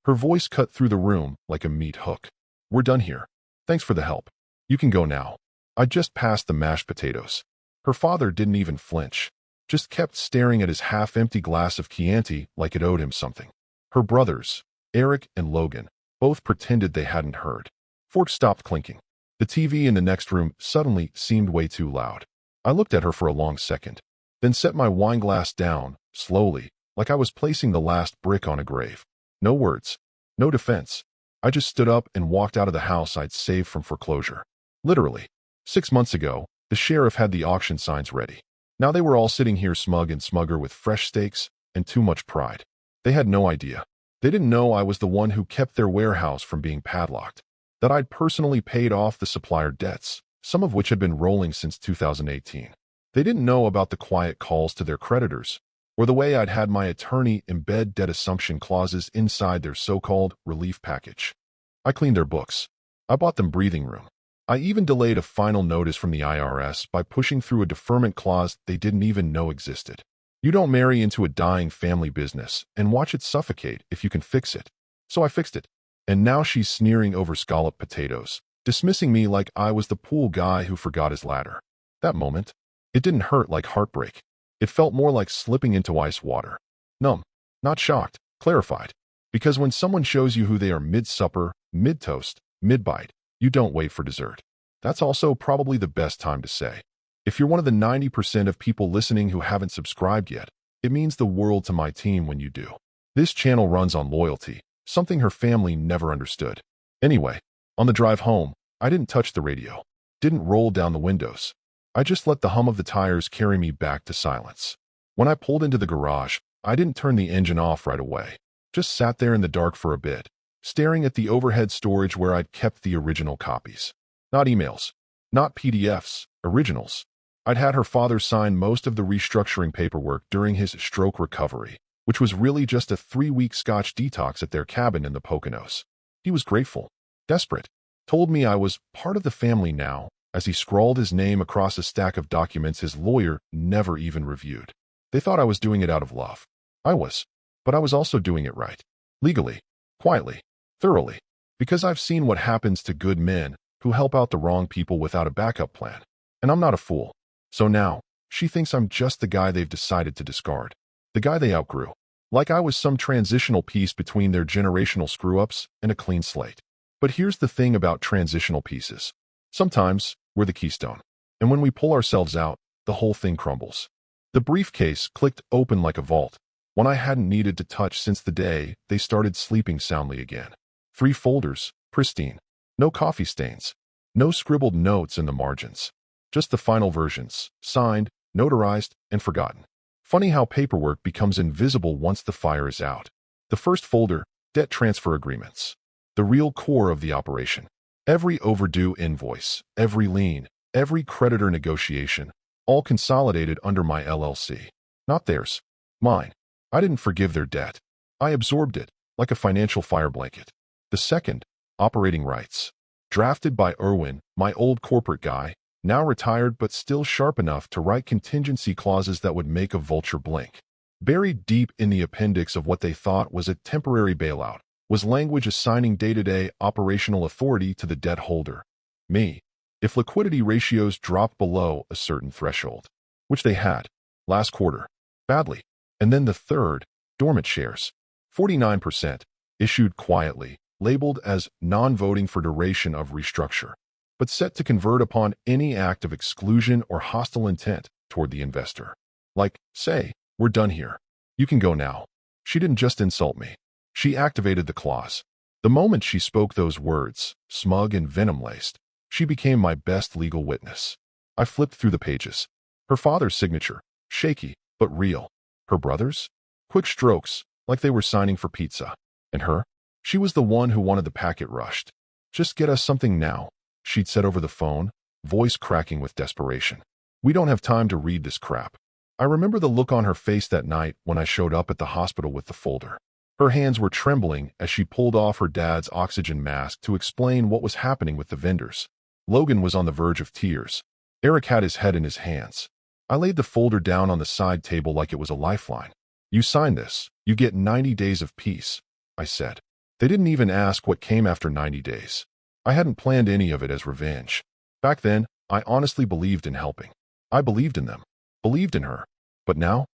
Her voice cut through the room like a meat hook. "We're done here. Thanks for the help. You can go now." I just passed the mashed potatoes. Her father didn't even flinch, just kept staring at his half-empty glass of Chianti like it owed him something. Her brothers, Eric and Logan, both pretended they hadn't heard. Forks stopped clinking. The TV in the next room suddenly seemed way too loud. I looked at her for a long second, then set my wine glass down, slowly, like I was placing the last brick on a grave. No words, no defense. I just stood up and walked out of the house I'd saved from foreclosure. Literally. 6 months ago, the sheriff had the auction signs ready. Now they were all sitting here smug and smugger with fresh steaks and too much pride. They had no idea. They didn't know I was the one who kept their warehouse from being padlocked, that I'd personally paid off the supplier debts, some of which had been rolling since 2018. They didn't know about the quiet calls to their creditors, or the way I'd had my attorney embed debt assumption clauses inside their so-called relief package. I cleaned their books. I bought them breathing room. I even delayed a final notice from the IRS by pushing through a deferment clause they didn't even know existed. You don't marry into a dying family business and watch it suffocate if you can fix it. So I fixed it. And now she's sneering over scalloped potatoes, dismissing me like I was the pool guy who forgot his ladder. That moment, it didn't hurt like heartbreak. It felt more like slipping into ice water. Numb, not shocked, clarified. Because when someone shows you who they are mid-supper, mid-toast, mid-bite, you don't wait for dessert. That's also probably the best time to say. If you're one of the 90% of people listening who haven't subscribed yet, it means the world to my team when you do. This channel runs on loyalty, something her family never understood. Anyway, on the drive home, I didn't touch the radio, didn't roll down the windows. I just let the hum of the tires carry me back to silence. When I pulled into the garage, I didn't turn the engine off right away. Just sat there in the dark for a bit, staring at the overhead storage where I'd kept the original copies. Not emails, not PDFs, originals. I'd had her father sign most of the restructuring paperwork during his stroke recovery, which was really just a 3-week Scotch detox at their cabin in the Poconos. He was grateful, desperate, told me I was part of the family now, as he scrawled his name across a stack of documents his lawyer never even reviewed. They thought I was doing it out of love. I was, but I was also doing it right. Legally, quietly, thoroughly, because I've seen what happens to good men who help out the wrong people without a backup plan. And I'm not a fool. So now, she thinks I'm just the guy they've decided to discard. The guy they outgrew. Like I was some transitional piece between their generational screw-ups and a clean slate. But here's the thing about transitional pieces. Sometimes, we're the keystone. And when we pull ourselves out, the whole thing crumbles. The briefcase clicked open like a vault, one I hadn't needed to touch since the day they started sleeping soundly again. 3 folders, pristine. No coffee stains. No scribbled notes in the margins. Just the final versions, signed, notarized, and forgotten. Funny how paperwork becomes invisible once the fire is out. The first folder, debt transfer agreements. The real core of the operation. Every overdue invoice, every lien, every creditor negotiation, all consolidated under my LLC. Not theirs. Mine. I didn't forgive their debt. I absorbed it, like a financial fire blanket. The second, operating rights. Drafted by Irwin, my old corporate guy, now retired but still sharp enough to write contingency clauses that would make a vulture blink. Buried deep in the appendix of what they thought was a temporary bailout was language assigning day-to-day operational authority to the debt holder, me, if liquidity ratios dropped below a certain threshold, which they had, last quarter, badly. And then the third, dormant shares, 49%, issued quietly, labeled as non-voting for duration of restructure, but set to convert upon any act of exclusion or hostile intent toward the investor. Like, say, we're done here. You can go now. She didn't just insult me. She activated the clause. The moment she spoke those words, smug and venom-laced, she became my best legal witness. I flipped through the pages. Her father's signature, shaky, but real. Her brother's? Quick strokes, like they were signing for pizza. And her? She was the one who wanted the packet rushed. Just get us something now, she'd said over the phone, voice cracking with desperation. We don't have time to read this crap. I remember the look on her face that night when I showed up at the hospital with the folder. Her hands were trembling as she pulled off her dad's oxygen mask to explain what was happening with the vendors. Logan was on the verge of tears. Eric had his head in his hands. I laid the folder down on the side table like it was a lifeline. You sign this, you get 90 days of peace, I said. They didn't even ask what came after 90 days. I hadn't planned any of it as revenge. Back then, I honestly believed in helping. I believed in them, believed in her. But now,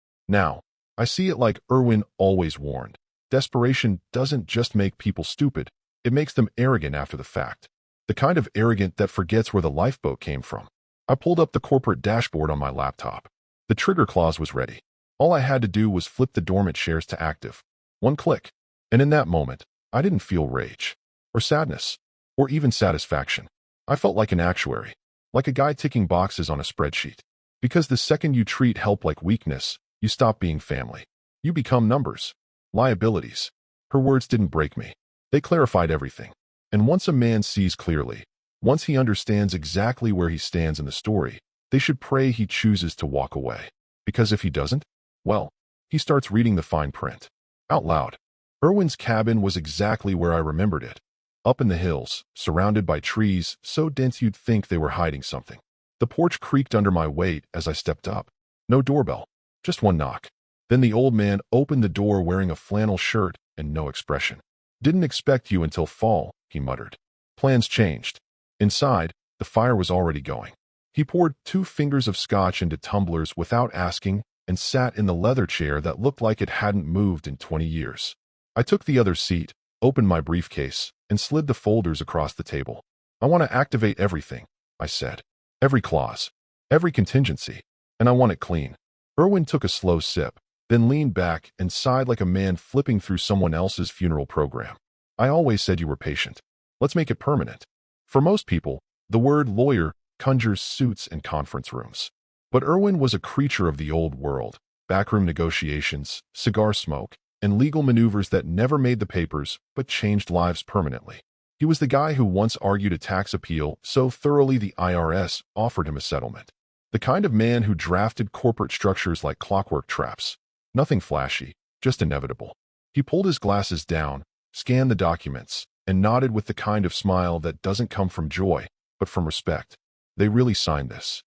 I see it like Erwin always warned. Desperation doesn't just make people stupid, it makes them arrogant after the fact. The kind of arrogant that forgets where the lifeboat came from. I pulled up the corporate dashboard on my laptop. The trigger clause was ready. All I had to do was flip the dormant shares to active. One click. And in that moment, I didn't feel rage, or sadness, or even satisfaction. I felt like an actuary, like a guy ticking boxes on a spreadsheet. Because the second you treat help like weakness, you stop being family. You become numbers, liabilities. Her words didn't break me. They clarified everything. And once a man sees clearly, once he understands exactly where he stands in the story, they should pray he chooses to walk away. Because if he doesn't, well, he starts reading the fine print. Out loud. Erwin's cabin was exactly where I remembered it. Up in the hills, surrounded by trees so dense you'd think they were hiding something. The porch creaked under my weight as I stepped up. No doorbell, just one knock. Then the old man opened the door wearing a flannel shirt and no expression. Didn't expect you until fall, he muttered. Plans changed. Inside, the fire was already going. He poured 2 fingers of scotch into tumblers without asking and sat in the leather chair that looked like it hadn't moved in 20 years. I took the other seat, opened my briefcase, and slid the folders across the table. I want to activate everything, I said. Every clause, every contingency, and I want it clean. Erwin took a slow sip, then leaned back and sighed like a man flipping through someone else's funeral program. I always said you were patient. Let's make it permanent. For most people, the word lawyer conjures suits and conference rooms. But Erwin was a creature of the old world, backroom negotiations, cigar smoke, and legal maneuvers that never made the papers but changed lives permanently. He was the guy who once argued a tax appeal so thoroughly the IRS offered him a settlement. The kind of man who drafted corporate structures like clockwork traps. Nothing flashy, just inevitable. He pulled his glasses down, scanned the documents, and nodded with the kind of smile that doesn't come from joy, but from respect. They really signed this.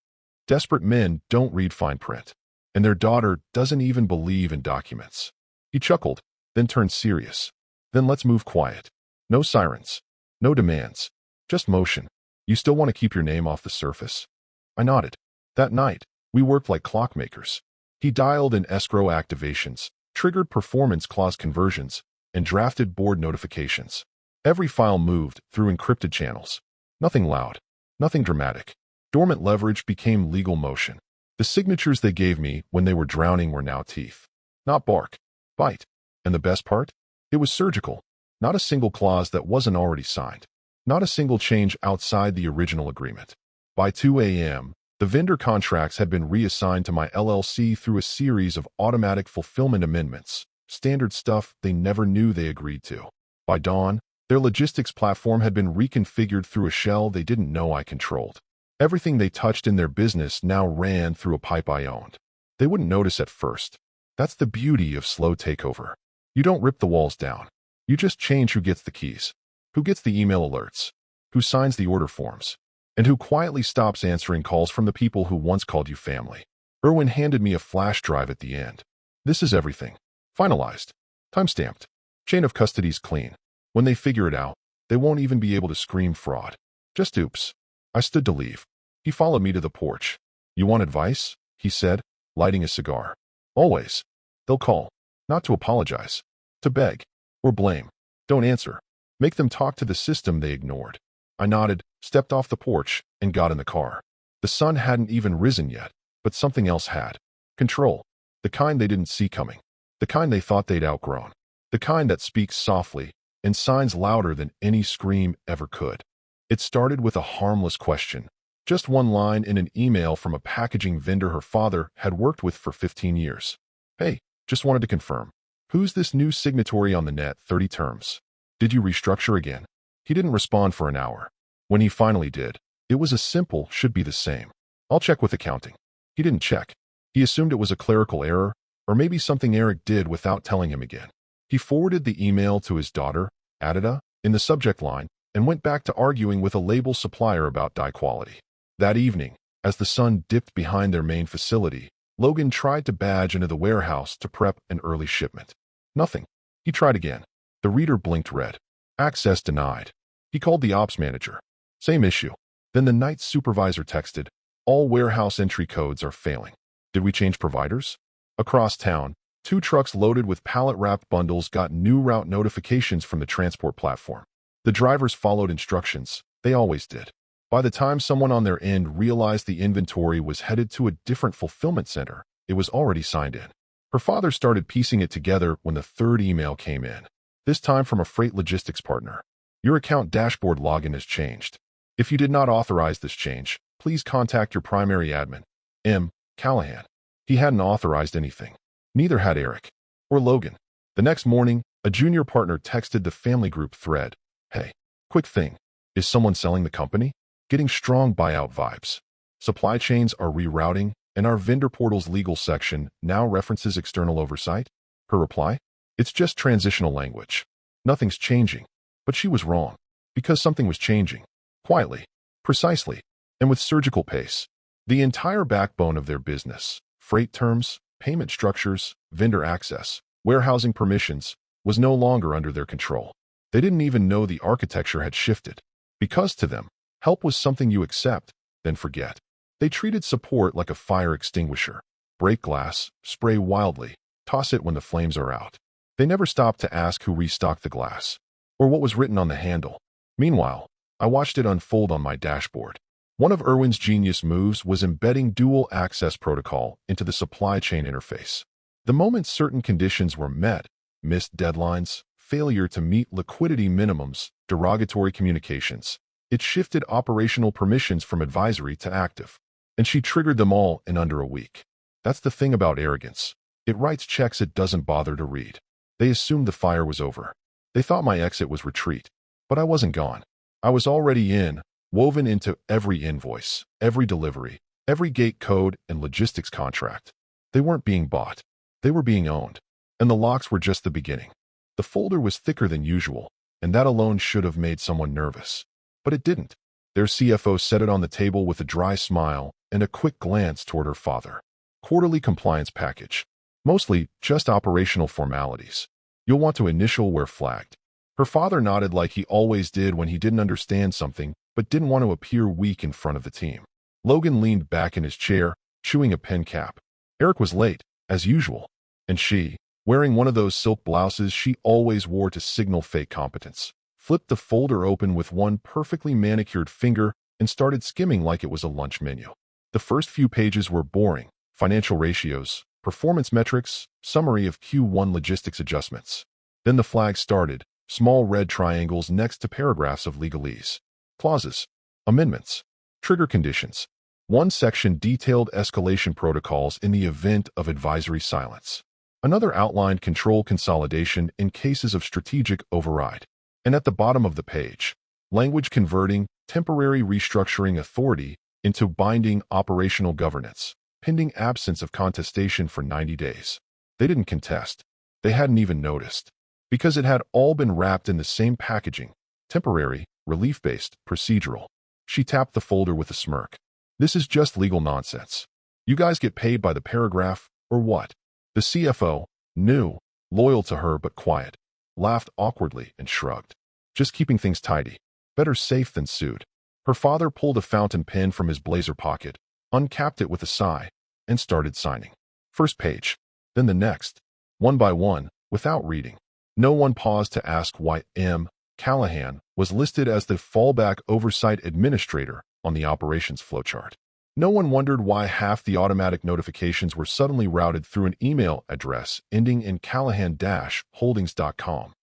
Desperate men don't read fine print, and their daughter doesn't even believe in documents. He chuckled, then turned serious. Then let's move quiet. No sirens. No demands. Just motion. You still want to keep your name off the surface? I nodded. That night, we worked like clockmakers. He dialed in escrow activations, triggered performance clause conversions, and drafted board notifications. Every file moved through encrypted channels. Nothing loud. Nothing dramatic. Dormant leverage became legal motion. The signatures they gave me when they were drowning were now teeth. Not bark. Bite. And the best part? It was surgical. Not a single clause that wasn't already signed. Not a single change outside the original agreement. By 2 a.m., the vendor contracts had been reassigned to my LLC through a series of automatic fulfillment amendments, standard stuff they never knew they agreed to. By dawn, their logistics platform had been reconfigured through a shell they didn't know I controlled. Everything they touched in their business now ran through a pipe I owned. They wouldn't notice at first. That's the beauty of slow takeover. You don't rip the walls down. You just change who gets the keys, who gets the email alerts, who signs the order forms, and who quietly stops answering calls from the people who once called you family. Erwin handed me a flash drive at the end. This is everything. Finalized. Timestamped. Chain of custody's clean. When they figure it out, they won't even be able to scream fraud. Just oops. I stood to leave. He followed me to the porch. You want advice? He said, lighting a cigar. Always. They'll call. Not to apologize. To beg. Or blame. Don't answer. Make them talk to the system they ignored. I nodded, stepped off the porch, and got in the car. The sun hadn't even risen yet, but something else had. Control. The kind they didn't see coming. The kind they thought they'd outgrown. The kind that speaks softly and signs louder than any scream ever could. It started with a harmless question. Just one line in an email from a packaging vendor her father had worked with for 15 years. Hey, just wanted to confirm. Who's this new signatory on the net 30 terms? Did you restructure again? He didn't respond for an hour. When he finally did, it was a simple should be the same. I'll check with accounting. He didn't check. He assumed it was a clerical error, or maybe something Eric did without telling him again. He forwarded the email to his daughter, Adida, in the subject line, and went back to arguing with a label supplier about dye quality. That evening, as the sun dipped behind their main facility, Logan tried to badge into the warehouse to prep an early shipment. Nothing. He tried again. The reader blinked red. Access denied. He called the ops manager. Same issue. Then the night supervisor texted, all warehouse entry codes are failing. Did we change providers? Across town, 2 trucks loaded with pallet-wrapped bundles got new route notifications from the transport platform. The drivers followed instructions. They always did. By the time someone on their end realized the inventory was headed to a different fulfillment center, it was already signed in. Her father started piecing it together when the 3rd email came in, this time from a freight logistics partner. Your account dashboard login has changed. If you did not authorize this change, please contact your primary admin, M. Callahan. He hadn't authorized anything. Neither had Eric or Logan. The next morning, a junior partner texted the family group thread, "Hey, quick thing. Is someone selling the company? Getting strong buyout vibes. Supply chains are rerouting, and our vendor portal's legal section now references external oversight." Her reply? It's just transitional language. Nothing's changing. But she was wrong. Because something was changing. Quietly. Precisely. And with surgical pace. The entire backbone of their business, freight terms, payment structures, vendor access, warehousing permissions, was no longer under their control. They didn't even know the architecture had shifted. Because to them, help was something you accept, then forget. They treated support like a fire extinguisher. Break glass, spray wildly, toss it when the flames are out. They never stopped to ask who restocked the glass, or what was written on the handle. Meanwhile, I watched it unfold on my dashboard. One of Irwin's genius moves was embedding dual access protocol into the supply chain interface. The moment certain conditions were met, missed deadlines, failure to meet liquidity minimums, derogatory communications, it shifted operational permissions from advisory to active. And she triggered them all in under a week. That's the thing about arrogance. It writes checks it doesn't bother to read. They assumed the fire was over. They thought my exit was retreat. But I wasn't gone. I was already in, woven into every invoice, every delivery, every gate code and logistics contract. They weren't being bought. They were being owned. And the locks were just the beginning. The folder was thicker than usual, and that alone should have made someone nervous. But it didn't. Their CFO set it on the table with a dry smile and a quick glance toward her father. Quarterly compliance package. Mostly just operational formalities. You'll want to initial where flagged. Her father nodded like he always did when he didn't understand something but didn't want to appear weak in front of the team. Logan leaned back in his chair, chewing a pen cap. Eric was late, as usual, and she, wearing one of those silk blouses she always wore to signal fake competence, flipped the folder open with one perfectly manicured finger and started skimming like it was a lunch menu. The first few pages were boring: financial ratios, performance metrics, summary of Q1 logistics adjustments. Then the flag started, small red triangles next to paragraphs of legalese. Clauses, amendments, trigger conditions. One section detailed escalation protocols in the event of advisory silence. Another outlined control consolidation in cases of strategic override. And at the bottom of the page, language converting temporary restructuring authority into binding operational governance, pending absence of contestation for 90 days. They didn't contest. They hadn't even noticed. Because it had all been wrapped in the same packaging, temporary, relief-based, procedural. She tapped the folder with a smirk. This is just legal nonsense. You guys get paid by the paragraph, or what? The CFO, new, loyal to her but quiet, laughed awkwardly and shrugged. Just keeping things tidy. Better safe than sued. Her father pulled a fountain pen from his blazer pocket, uncapped it with a sigh, and started signing. First page, then the next, one by one, without reading. No one paused to ask why M. Callahan was listed as the fallback oversight administrator on the operations flowchart. No one wondered why half the automatic notifications were suddenly routed through an email address ending in callahan-holdings.com.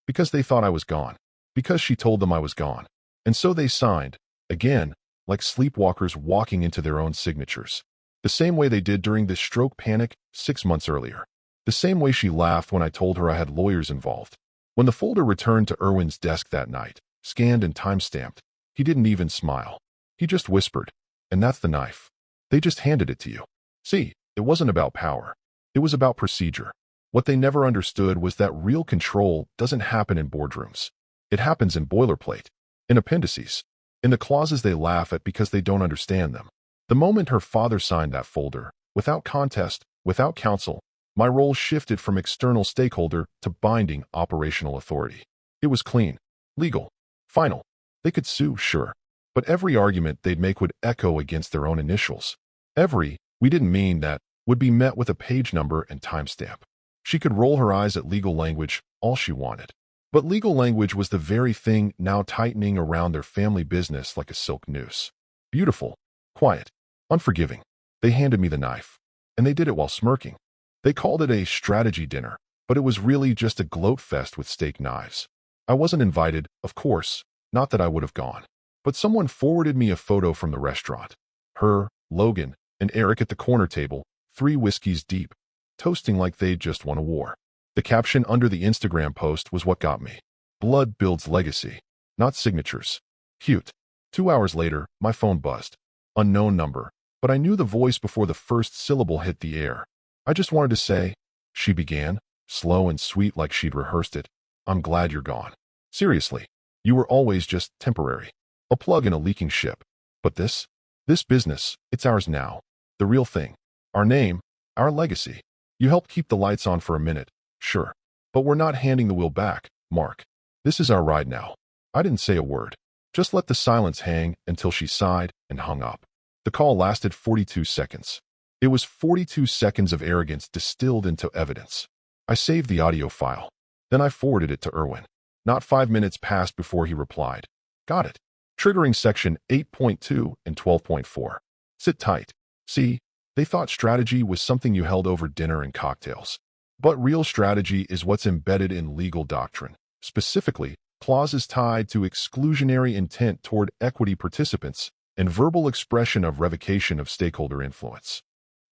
Because they thought I was gone. Because she told them I was gone. And so they signed, again, like sleepwalkers walking into their own signatures. The same way they did during this stroke panic 6 months earlier. The same way she laughed when I told her I had lawyers involved. When the folder returned to Irwin's desk that night, scanned and time-stamped, he didn't even smile. He just whispered, "And that's the knife. They just handed it to you." See, it wasn't about power. It was about procedure. What they never understood was that real control doesn't happen in boardrooms. It happens in boilerplate, in appendices, in the clauses they laugh at because they don't understand them. The moment her father signed that folder, without contest, without counsel, my role shifted from external stakeholder to binding operational authority. It was clean. Legal. Final. They could sue, sure. But every argument they'd make would echo against their own initials. Every, we didn't mean that, would be met with a page number and timestamp. She could roll her eyes at legal language all she wanted. But legal language was the very thing now tightening around their family business like a silk noose. Beautiful, quiet, unforgiving. They handed me the knife, and they did it while smirking. They called it a strategy dinner, but it was really just a gloat fest with steak knives. I wasn't invited, of course, not that I would have gone. But someone forwarded me a photo from the restaurant. Her, Logan, and Eric at the corner table, 3 whiskeys deep, toasting like they'd just won a war. The caption under the Instagram post was what got me. Blood builds legacy, not signatures. Cute. 2 hours later, my phone buzzed. Unknown number, but I knew the voice before the first syllable hit the air. I just wanted to say, she began, slow and sweet like she'd rehearsed it. I'm glad you're gone. Seriously, you were always just temporary. A plug in a leaking ship. But this business, it's ours now. The real thing. Our name, our legacy. You helped keep the lights on for a minute, sure. But we're not handing the wheel back, Mark. This is our ride now. I didn't say a word. Just let the silence hang until she sighed and hung up. The call lasted 42 seconds. It was 42 seconds of arrogance distilled into evidence. I saved the audio file. Then I forwarded it to Erwin. Not 5 minutes passed before he replied. Got it. Triggering section 8.2 and 12.4. Sit tight. See, they thought strategy was something you held over dinner and cocktails. But real strategy is what's embedded in legal doctrine, specifically clauses tied to exclusionary intent toward equity participants and verbal expression of revocation of stakeholder influence,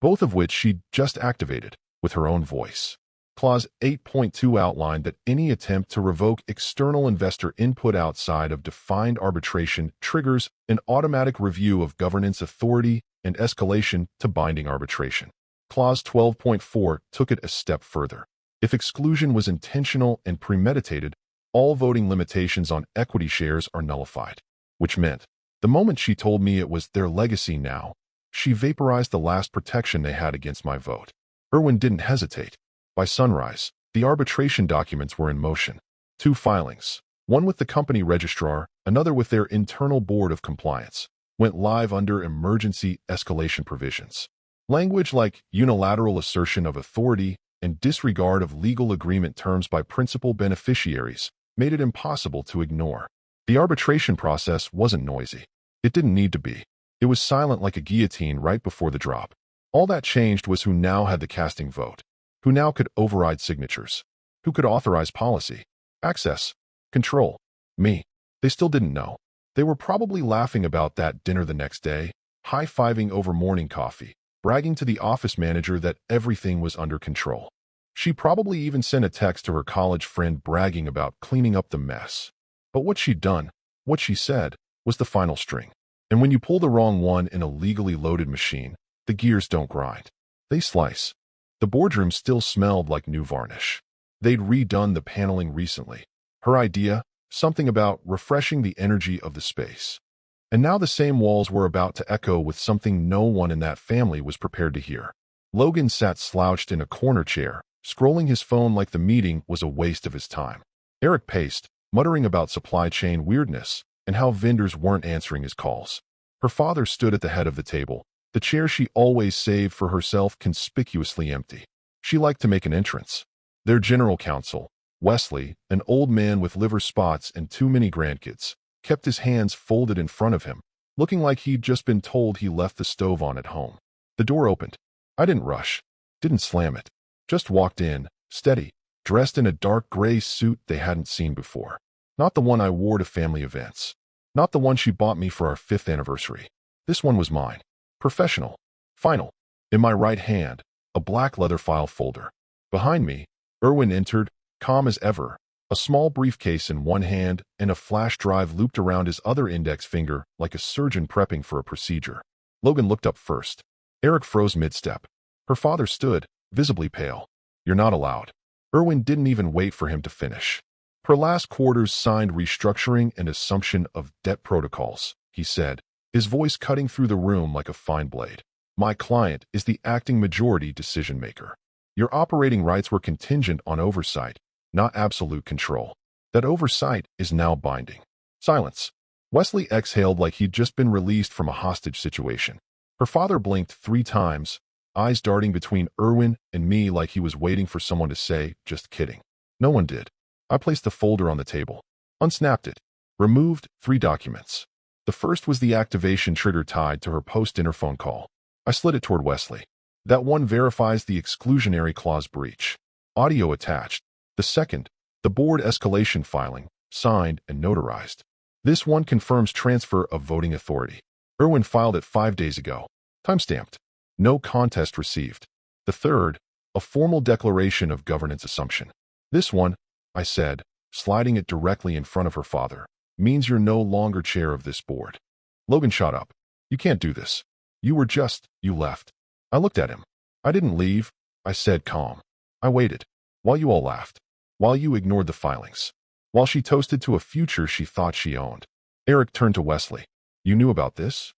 both of which she just activated with her own voice. Clause 8.2 outlined that any attempt to revoke external investor input outside of defined arbitration triggers an automatic review of governance authority and escalation to binding arbitration. Clause 12.4 took it a step further. If exclusion was intentional and premeditated, all voting limitations on equity shares are nullified, which meant the moment she told me it was their legacy now, she vaporized the last protection they had against my vote. Erwin didn't hesitate. By sunrise, the arbitration documents were in motion. 2 filings, one with the company registrar, another with their internal board of compliance, went live under emergency escalation provisions. Language like unilateral assertion of authority and disregard of legal agreement terms by principal beneficiaries made it impossible to ignore. The arbitration process wasn't noisy. It didn't need to be. It was silent like a guillotine right before the drop. All that changed was who now had the casting vote, who now could override signatures, who could authorize policy, access, control. Me. They still didn't know. They were probably laughing about that dinner the next day, high-fiving over morning coffee, bragging to the office manager that everything was under control. She probably even sent a text to her college friend bragging about cleaning up the mess. But what she'd done, what she said, was the final string. And when you pull the wrong one in a legally loaded machine, the gears don't grind. They slice. The boardroom still smelled like new varnish. They'd redone the paneling recently. Her idea, something about refreshing the energy of the space. And now the same walls were about to echo with something no one in that family was prepared to hear. Logan sat slouched in a corner chair, scrolling his phone like the meeting was a waste of his time. Eric paced, muttering about supply chain weirdness and how vendors weren't answering his calls. Her father stood at the head of the table, the chair she always saved for herself conspicuously empty. She liked to make an entrance. Their general counsel, Wesley, an old man with liver spots and too many grandkids, kept his hands folded in front of him, looking like he'd just been told he left the stove on at home. The door opened. I didn't rush, didn't slam it, just walked in, steady, dressed in a dark gray suit they hadn't seen before. Not the one I wore to family events. Not the one she bought me for our 5th anniversary. This one was mine. Professional. Final. In my right hand, a black leather file folder. Behind me, Erwin entered, calm as ever, a small briefcase in one hand and a flash drive looped around his other index finger like a surgeon prepping for a procedure. Logan looked up first. Eric froze mid-step. Her father stood, visibly pale. You're not allowed. Erwin didn't even wait for him to finish. Per last quarter's signed restructuring and assumption of debt protocols, he said, his voice cutting through the room like a fine blade. My client is the acting majority decision-maker. Your operating rights were contingent on oversight, not absolute control. That oversight is now binding. Silence. Wesley exhaled like he'd just been released from a hostage situation. Her father blinked 3 times, eyes darting between Erwin and me like he was waiting for someone to say, "Just kidding." No one did. I placed the folder on the table, unsnapped it, removed 3 documents. The first was the activation trigger tied to her post-interphone call. I slid it toward Wesley. That one verifies the exclusionary clause breach. Audio attached. The second, the board escalation filing, signed and notarized. This one confirms transfer of voting authority. Erwin filed it 5 days ago. Timestamped. No contest received. The third, a formal declaration of governance assumption. This one, I said, sliding it directly in front of her father, means you're no longer chair of this board. Logan shot up. You can't do this. You left. I looked at him. I didn't leave, I said calm. I waited. While you all laughed. While you ignored the filings. While she toasted to a future she thought she owned. Eric turned to Wesley. You knew about this?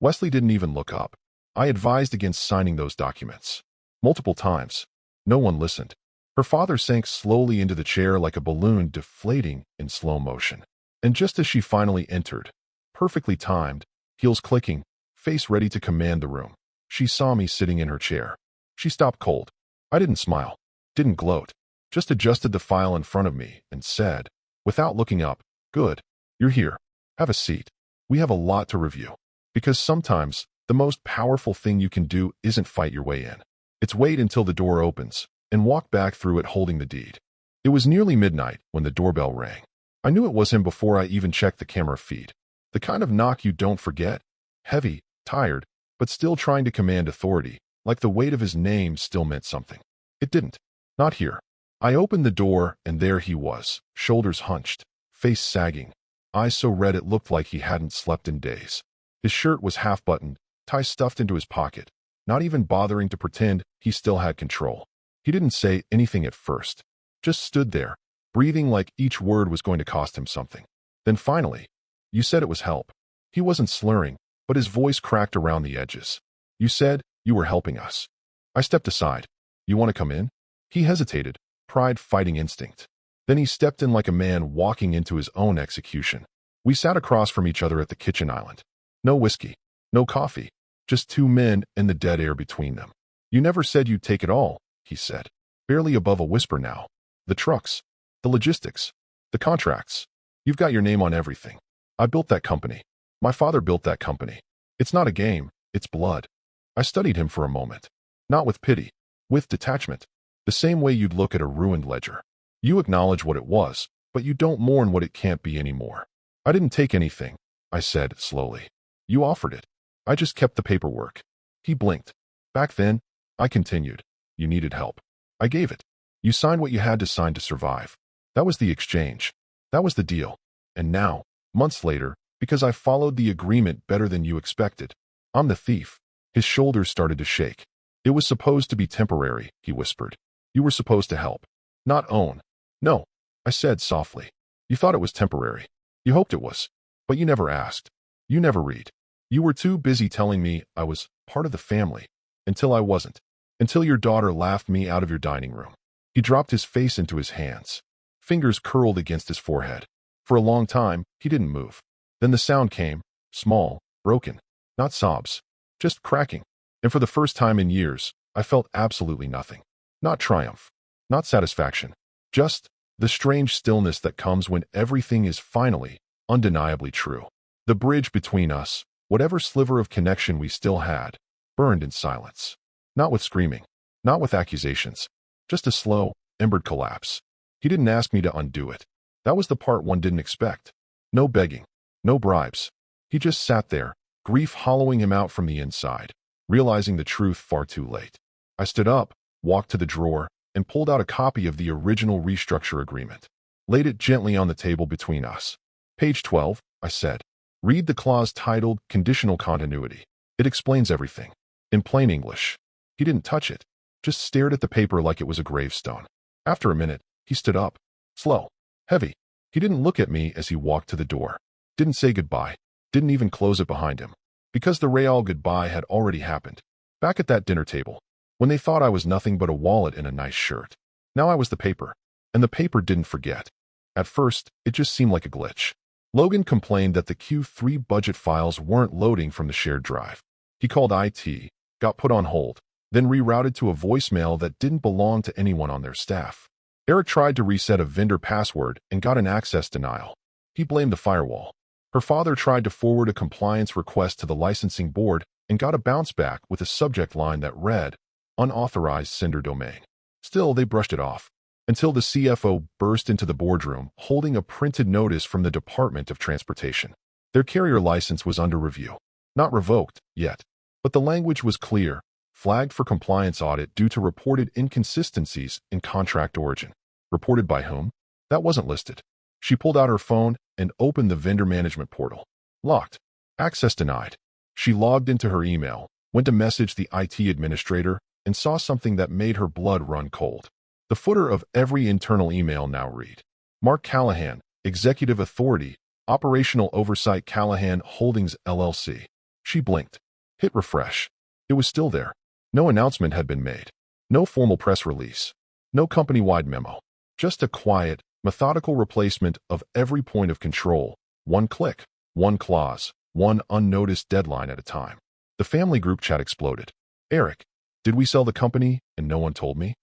Wesley didn't even look up. I advised against signing those documents. Multiple times. No one listened. Her father sank slowly into the chair like a balloon deflating in slow motion. And just as she finally entered, perfectly timed, heels clicking, face ready to command the room, she saw me sitting in her chair. She stopped cold. I didn't smile, didn't gloat, just adjusted the file in front of me and said, without looking up, "Good. You're here. Have a seat. We have a lot to review." Because sometimes, the most powerful thing you can do isn't fight your way in. It's wait until the door opens and walk back through it holding the deed. It was nearly midnight when the doorbell rang. I knew it was him before I even checked the camera feed. The kind of knock you don't forget. Heavy, tired, but still trying to command authority, like the weight of his name still meant something. It didn't. Not here. I opened the door, and there he was, shoulders hunched, face sagging, eyes so red it looked like he hadn't slept in days. His shirt was half-buttoned, tie stuffed into his pocket, not even bothering to pretend he still had control. He didn't say anything at first, just stood there, breathing like each word was going to cost him something. Then finally, "You said it was help." He wasn't slurring, but his voice cracked around the edges. "You said you were helping us." I stepped aside. "You want to come in?" He hesitated, pride fighting instinct. Then he stepped in like a man walking into his own execution. We sat across from each other at the kitchen island. No whiskey, no coffee, just 2 men and the dead air between them. "You never said you'd take it all," he said, barely above a whisper now. "The trucks, the logistics, the contracts. You've got your name on everything. I built that company. My father built that company. It's not a game, it's blood." I studied him for a moment. Not with pity, with detachment. The same way you'd look at a ruined ledger. You acknowledge what it was, but you don't mourn what it can't be anymore. "I didn't take anything," I said slowly. "You offered it. I just kept the paperwork." He blinked. "Back then," I continued, "you needed help. I gave it. You signed what you had to sign to survive. That was the exchange. That was the deal. And now, months later, because I followed the agreement better than you expected, I'm the thief." His shoulders started to shake. "It was supposed to be temporary," he whispered. "You were supposed to help, not own." "No," I said softly. "You thought it was temporary. You hoped it was. But you never asked. You never read. You were too busy telling me I was part of the family. Until I wasn't. Until your daughter laughed me out of your dining room." He dropped his face into his hands. Fingers curled against his forehead. For a long time, he didn't move. Then the sound came, small, broken. Not sobs. Just cracking. And for the first time in years, I felt absolutely nothing. Not triumph. Not satisfaction. Just the strange stillness that comes when everything is finally, undeniably true. The bridge between us, whatever sliver of connection we still had, burned in silence. Not with screaming. Not with accusations. Just a slow, embered collapse. He didn't ask me to undo it. That was the part one didn't expect. No begging. No bribes. He just sat there, grief hollowing him out from the inside, realizing the truth far too late. I stood up, walked to the drawer, and pulled out a copy of the original restructure agreement. Laid it gently on the table between us. "Page 12, I said. "Read the clause titled Conditional Continuity. It explains everything. In plain English." He didn't touch it, just stared at the paper like it was a gravestone. After a minute, he stood up. Slow. Heavy. He didn't look at me as he walked to the door. Didn't say goodbye. Didn't even close it behind him. Because the real goodbye had already happened. Back at that dinner table. When they thought I was nothing but a wallet and a nice shirt. Now I was the paper. And the paper didn't forget. At first, it just seemed like a glitch. Logan complained that the Q3 budget files weren't loading from the shared drive. He called IT, got put on hold, then rerouted to a voicemail that didn't belong to anyone on their staff. Eric tried to reset a vendor password and got an access denial. He blamed the firewall. Her father tried to forward a compliance request to the licensing board and got a bounce back with a subject line that read, "Unauthorized sender domain." Still, they brushed it off, until the CFO burst into the boardroom holding a printed notice from the Department of Transportation. Their carrier license was under review. Not revoked, yet. But the language was clear, flagged for compliance audit due to reported inconsistencies in contract origin. Reported by whom? That wasn't listed. She pulled out her phone and opened the vendor management portal. Locked. Access denied. She logged into her email, went to message the IT administrator, and saw something that made her blood run cold. The footer of every internal email now read, Mark Callahan, Executive Authority, Operational Oversight Callahan Holdings LLC. She blinked. Hit refresh. It was still there. No announcement had been made. No formal press release. No company-wide memo. Just a quiet, methodical replacement of every point of control. One click, one clause, one unnoticed deadline at a time. The family group chat exploded. Eric, did we sell the company and no one told me?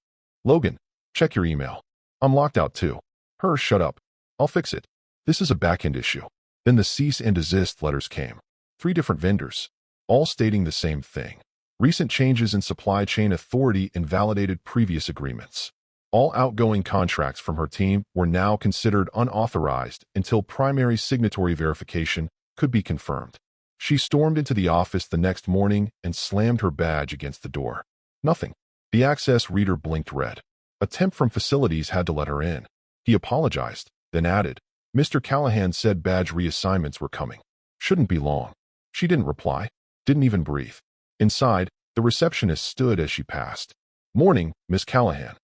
Logan, check your email. I'm locked out too. Her, shut up. I'll fix it. This is a back-end issue. Then the cease and desist letters came. 3 different vendors, all stating the same thing. Recent changes in supply chain authority invalidated previous agreements. All outgoing contracts from her team were now considered unauthorized until primary signatory verification could be confirmed. She stormed into the office the next morning and slammed her badge against the door. Nothing. The access reader blinked red. A temp from facilities had to let her in. He apologized, then added, Mr. Callahan said badge reassignments were coming. Shouldn't be long. She didn't reply, didn't even breathe. Inside, the receptionist stood as she passed. Morning, Miss Callahan.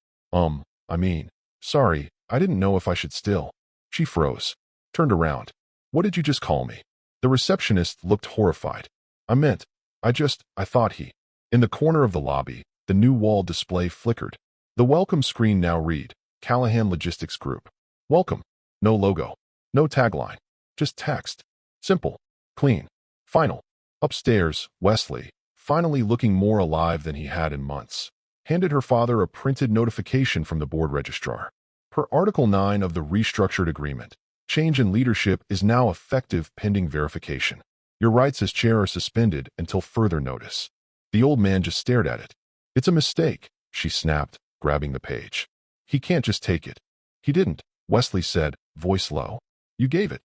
Sorry, I didn't know if I should still. She froze, turned around. What did you just call me? The receptionist looked horrified. I thought he. In the corner of the lobby, the new wall display flickered. The welcome screen now read, Callahan Logistics Group. Welcome. No logo. No tagline. Just text. Simple. Clean. Final. Upstairs, Wesley, finally looking more alive than he had in months, handed her father a printed notification from the board registrar. Per Article 9 of the restructured agreement, change in leadership is now effective pending verification. Your rights as chair are suspended until further notice. The old man just stared at it. It's a mistake, she snapped, grabbing the page. He can't just take it. He didn't, Wesley said, voice low. You gave it.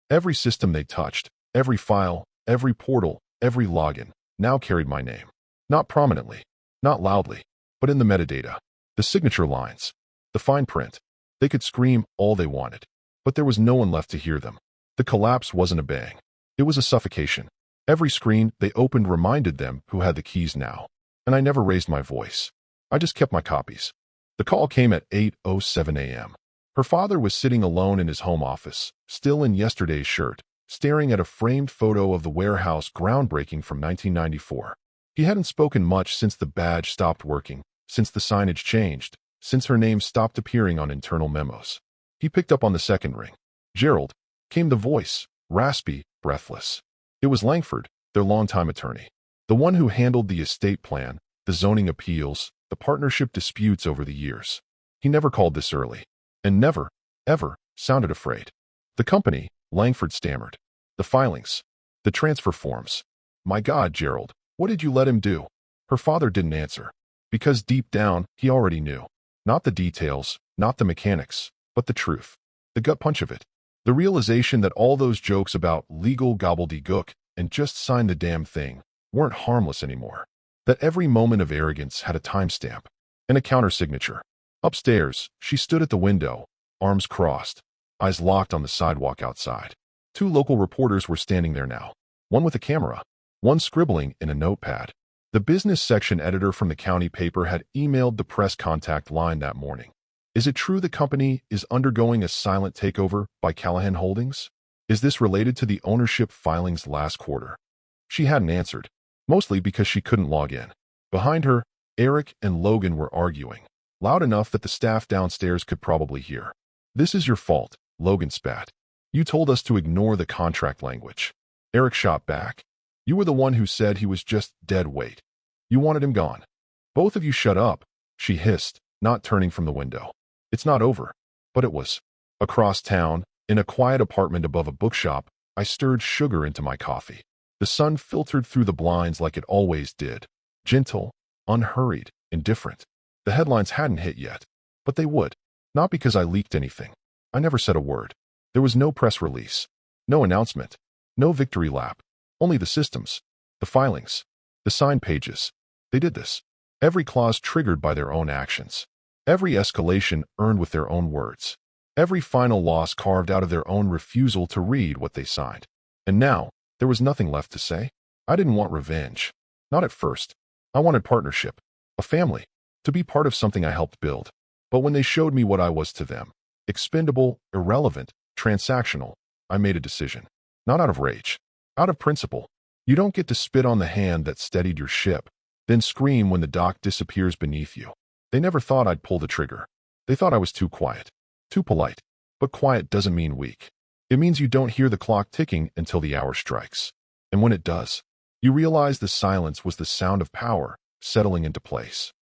Every system they touched, every file, every portal, every login, now carried my name. Not prominently, not loudly, but in the metadata. The signature lines, the fine print. They could scream all they wanted, but there was no one left to hear them. The collapse wasn't a bang. It was a suffocation. Every screen they opened reminded them who had the keys now. And I never raised my voice. I just kept my copies. The call came at 8:07 a.m. Her father was sitting alone in his home office, still in yesterday's shirt, staring at a framed photo of the warehouse groundbreaking from 1994. He hadn't spoken much since the badge stopped working, since the signage changed, since her name stopped appearing on internal memos. He picked up on the second ring. Gerald, came the voice, raspy, breathless. It was Langford, their longtime attorney. The one who handled the estate plan, the zoning appeals, the partnership disputes over the years. He never called this early. And never, ever, sounded afraid. The company, Langford stammered. The filings. The transfer forms. My God, Gerald, what did you let him do? Her father didn't answer. Because deep down, he already knew. Not the details, not the mechanics, but the truth. The gut punch of it. The realization that all those jokes about legal gobbledygook and just sign the damn thing weren't harmless anymore. That every moment of arrogance had a timestamp and a countersignature. Upstairs, she stood at the window, arms crossed, eyes locked on the sidewalk outside. 2 local reporters were standing there now, one with a camera, one scribbling in a notepad. The business section editor from the county paper had emailed the press contact line that morning. Is it true the company is undergoing a silent takeover by Callahan Holdings? Is this related to the ownership filings last quarter? She hadn't answered, mostly because she couldn't log in. Behind her, Eric and Logan were arguing, loud enough that the staff downstairs could probably hear. This is your fault, Logan spat. You told us to ignore the contract language. Eric shot back. You were the one who said he was just dead weight. You wanted him gone. Both of you shut up, she hissed, not turning from the window. It's not over. But it was. Across town, in a quiet apartment above a bookshop, I stirred sugar into my coffee. The sun filtered through the blinds like it always did. Gentle, unhurried, indifferent. The headlines hadn't hit yet, but they would. Not because I leaked anything. I never said a word. There was no press release, no announcement, no victory lap. Only the systems, the filings, the sign pages. They did this. Every clause triggered by their own actions. Every escalation earned with their own words. Every final loss carved out of their own refusal to read what they signed. And now, there was nothing left to say. I didn't want revenge. Not at first. I wanted partnership. A family. To be part of something I helped build. But when they showed me what I was to them, expendable, irrelevant, transactional, I made a decision. Not out of rage. Out of principle. You don't get to spit on the hand that steadied your ship, then scream when the dock disappears beneath you. They never thought I'd pull the trigger. They thought I was too quiet. Too polite. But quiet doesn't mean weak. It means you don't hear the clock ticking until the hour strikes. And when it does, you realize the silence was the sound of power settling into place.